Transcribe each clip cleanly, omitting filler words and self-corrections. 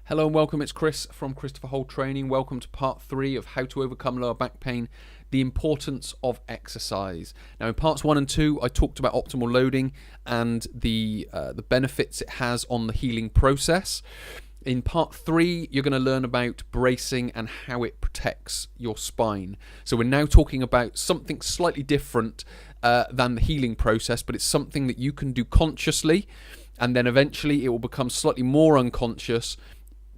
Hello and welcome, it's Chris from Christopher Hold Training. Welcome to part 3 of how to overcome lower back pain, the importance of exercise. Now in parts 1 and 2 I talked about optimal loading and the benefits it has on the healing process. In part 3 you're going to learn about bracing and how it protects your spine. So we're now talking about something slightly different than the healing process, but it's something that you can do consciously, and then eventually it will become slightly more unconscious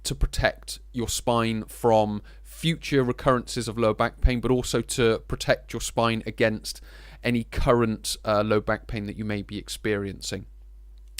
to protect your spine from future recurrences of low back pain, but also to protect your spine against any current low back pain that you may be experiencing.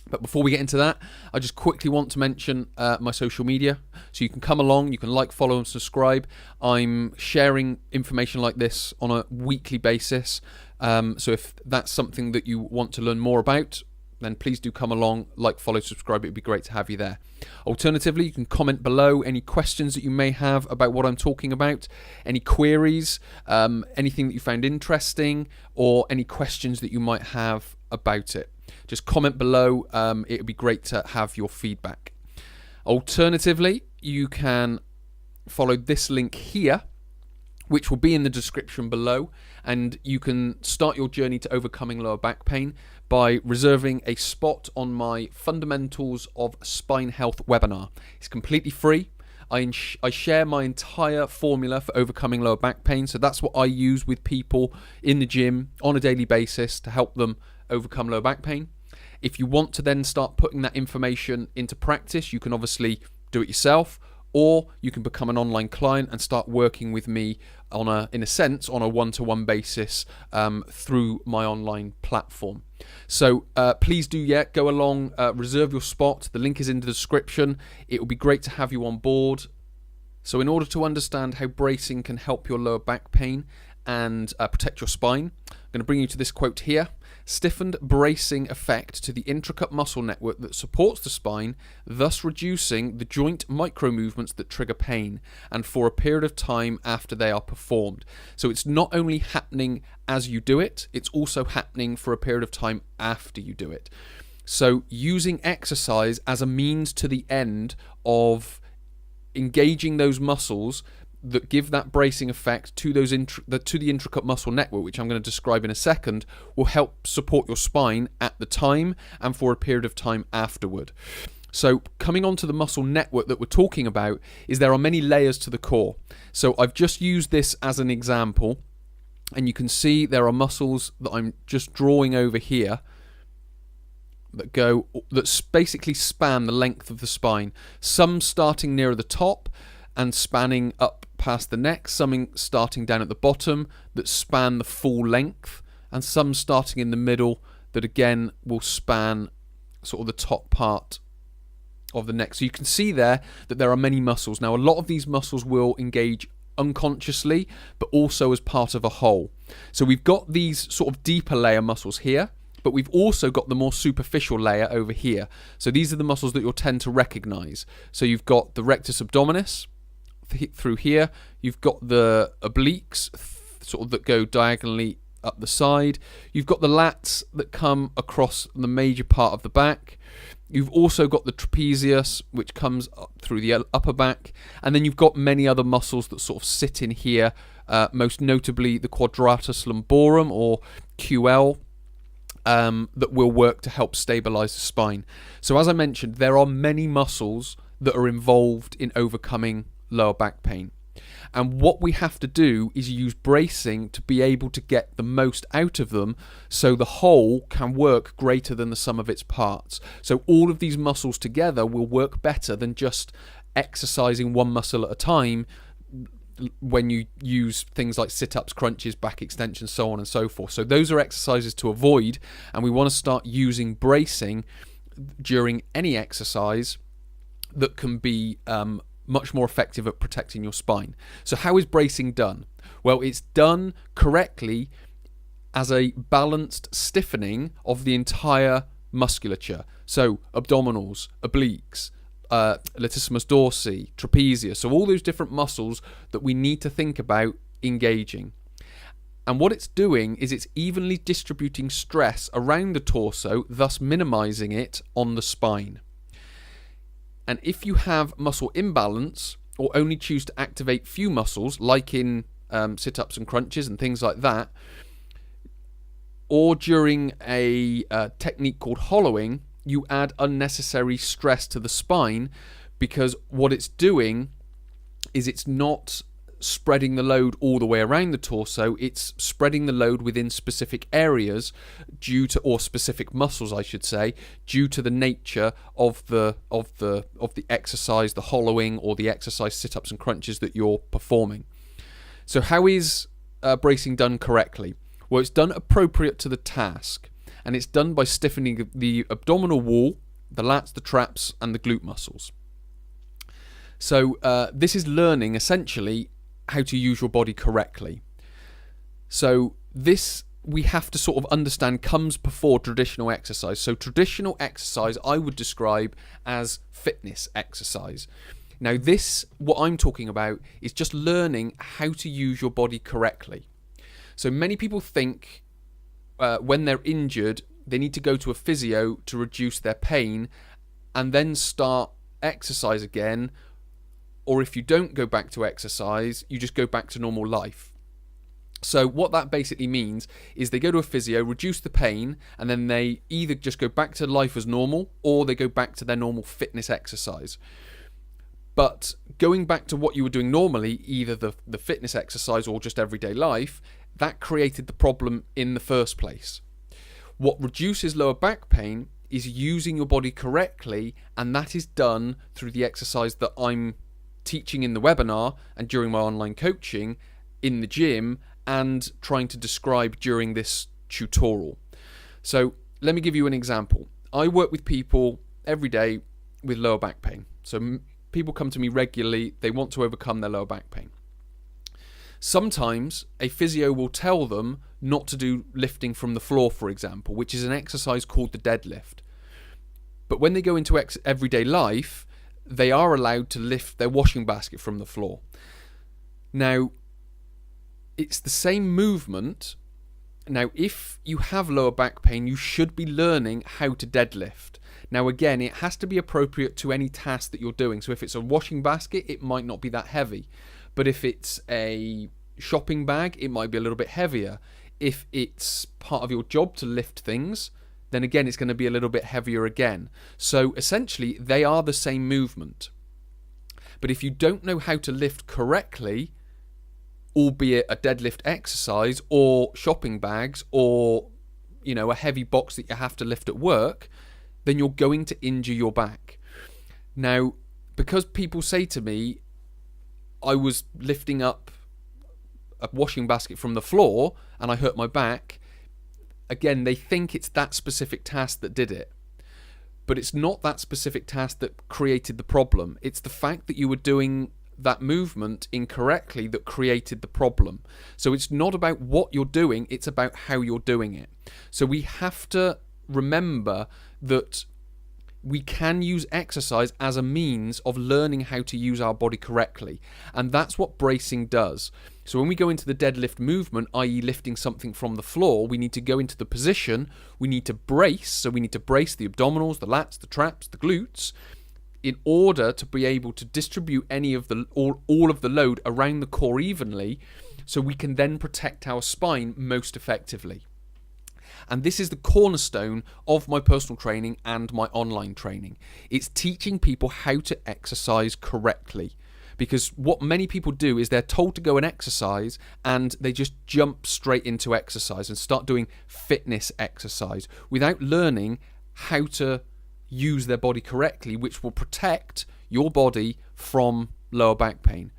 But before we get into that, I just quickly want to mention my social media. So you can come along, you can like, follow and subscribe. I'm sharing information like this on a weekly basis. So if that's something that you want to learn more about, then please do come along, like, follow, subscribe. It would be great to have you there. Alternatively, you can comment below any questions that you may have about what I'm talking about, any queries, anything that you found interesting, or any questions that you might have about it. Just comment below. It would be great to have your feedback. Alternatively, you can follow this link here, which will be in the description below, and you can start your journey to overcoming lower back pain by reserving a spot on my Fundamentals of Spine Health webinar. It's completely free. I share my entire formula for overcoming lower back pain, so that's what I use with people in the gym on a daily basis to help them overcome lower back pain. If you want to then start putting that information into practice, you can obviously do it yourself, or you can become an online client and start working with me in a sense, on a one-to-one basis through my online platform. So please do, go along, reserve your spot. The link is in the description. It will be great to have you on board. So in order to understand how bracing can help your lower back pain and protect your spine, I'm going to bring you to this quote here. Stiffened bracing effect to the intricate muscle network that supports the spine, thus reducing the joint micro-movements that trigger pain, and for a period of time after they are performed. So it's not only happening as you do it, it's also happening for a period of time after you do it. So using exercise as a means to the end of engaging those muscles that give that bracing effect to the intricate muscle network, which I'm going to describe in a second, will help support your spine at the time and for a period of time afterward. So coming on to the muscle network that we're talking about, is there are many layers to the core. So I've just used this as an example, and you can see there are muscles that I'm just drawing over here that basically span the length of the spine, some starting nearer the top and spanning up past the neck, some starting down at the bottom that span the full length, and some starting in the middle that again will span sort of the top part of the neck. So you can see there that there are many muscles. Now a lot of these muscles will engage unconsciously, but also as part of a whole. So we've got these sort of deeper layer muscles here, but we've also got the more superficial layer over here. So these are the muscles that you'll tend to recognize. So you've got the rectus abdominis through here, you've got the obliques sort of that go diagonally up the side, you've got the lats that come across the major part of the back, you've also got the trapezius which comes up through the upper back, and then you've got many other muscles that sort of sit in here, most notably the quadratus lumborum or QL, that will work to help stabilize the spine. So as I mentioned, there are many muscles that are involved in overcoming lower back pain, and what we have to do is use bracing to be able to get the most out of them, so the whole can work greater than the sum of its parts. So all of these muscles together will work better than just exercising one muscle at a time when you use things like sit-ups, crunches, back extensions, so on and so forth. So those are exercises to avoid, and we want to start using bracing during any exercise that can be much more effective at protecting your spine. So how is bracing done? Well, it's done correctly as a balanced stiffening of the entire musculature. So abdominals, obliques, latissimus dorsi, trapezius, so all those different muscles that we need to think about engaging. And what it's doing is it's evenly distributing stress around the torso, thus minimizing it on the spine. And if you have muscle imbalance or only choose to activate few muscles, like in sit-ups and crunches and things like that, or during a technique called hollowing, you add unnecessary stress to the spine, because what it's doing is it's not spreading the load all the way around the torso, it's spreading the load within specific areas or specific muscles, I should say, due to the nature of the exercise, the hollowing or the exercise sit-ups and crunches that you're performing. So how is bracing done correctly? Well, it's done appropriate to the task, and it's done by stiffening the abdominal wall, the lats, the traps, and the glute muscles. So this is learning, essentially, how to use your body correctly. So this, we have to sort of understand, comes before traditional exercise. So traditional exercise I would describe as fitness exercise. Now this, what I'm talking about, is just learning how to use your body correctly. So many people think when they're injured, they need to go to a physio to reduce their pain and then start exercise again. Or if you don't go back to exercise, you just go back to normal life. So what that basically means is they go to a physio, reduce the pain, and then they either just go back to life as normal, or they go back to their normal fitness exercise. But going back to what you were doing normally, either the fitness exercise or just everyday life, that created the problem in the first place. What reduces lower back pain is using your body correctly, and that is done through the exercise that I'm teaching in the webinar and during my online coaching in the gym and trying to describe during this tutorial. So let me give you an example. I work with people every day with lower back pain. So people come to me regularly, they want to overcome their lower back pain. Sometimes a physio will tell them not to do lifting from the floor, for example, which is an exercise called the deadlift. But when they go into everyday life, they are allowed to lift their washing basket from the floor. Now, it's the same movement. Now, if you have lower back pain, you should be learning how to deadlift. Now, again, it has to be appropriate to any task that you're doing. So if it's a washing basket, it might not be that heavy. But if it's a shopping bag, it might be a little bit heavier. If it's part of your job to lift things, then again, it's going to be a little bit heavier again. So essentially, they are the same movement. But if you don't know how to lift correctly, albeit a deadlift exercise or shopping bags or, you know, a heavy box that you have to lift at work, then you're going to injure your back. Now, because people say to me, I was lifting up a washing basket from the floor and I hurt my back, again, they think it's that specific task that did it. But it's not that specific task that created the problem. It's the fact that you were doing that movement incorrectly that created the problem. So it's not about what you're doing, it's about how you're doing it. So we have to remember that we can use exercise as a means of learning how to use our body correctly. And that's what bracing does. So when we go into the deadlift movement, i.e. lifting something from the floor, we need to go into the position, we need to brace, so we need to brace the abdominals, the lats, the traps, the glutes, in order to be able to distribute all of the load around the core evenly, so we can then protect our spine most effectively. And this is the cornerstone of my personal training and my online training. It's teaching people how to exercise correctly. Because what many people do is they're told to go and exercise and they just jump straight into exercise and start doing fitness exercise without learning how to use their body correctly, which will protect your body from lower back pain.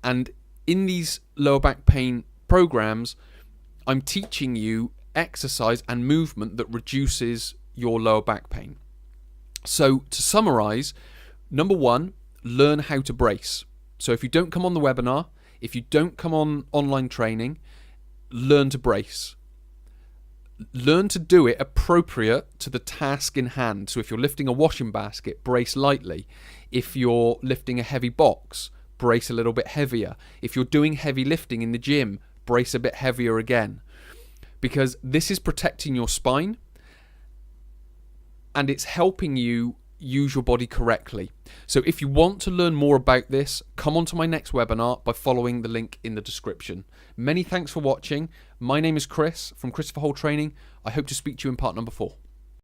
And in these lower back pain programs, I'm teaching you exercise and movement that reduces your lower back pain. So to summarize, number one, learn how to brace. So if you don't come on the webinar, if you don't come on online training, learn to brace. Learn to do it appropriate to the task in hand. So if you're lifting a washing basket, brace lightly. If you're lifting a heavy box, brace a little bit heavier. If you're doing heavy lifting in the gym, brace a bit heavier again. Because this is protecting your spine and it's helping you use your body correctly. So if you want to learn more about this, come on to my next webinar by following the link in the description. Many thanks for watching. My name is Chris from Christopher Hole Training. I hope to speak to you in part number 4.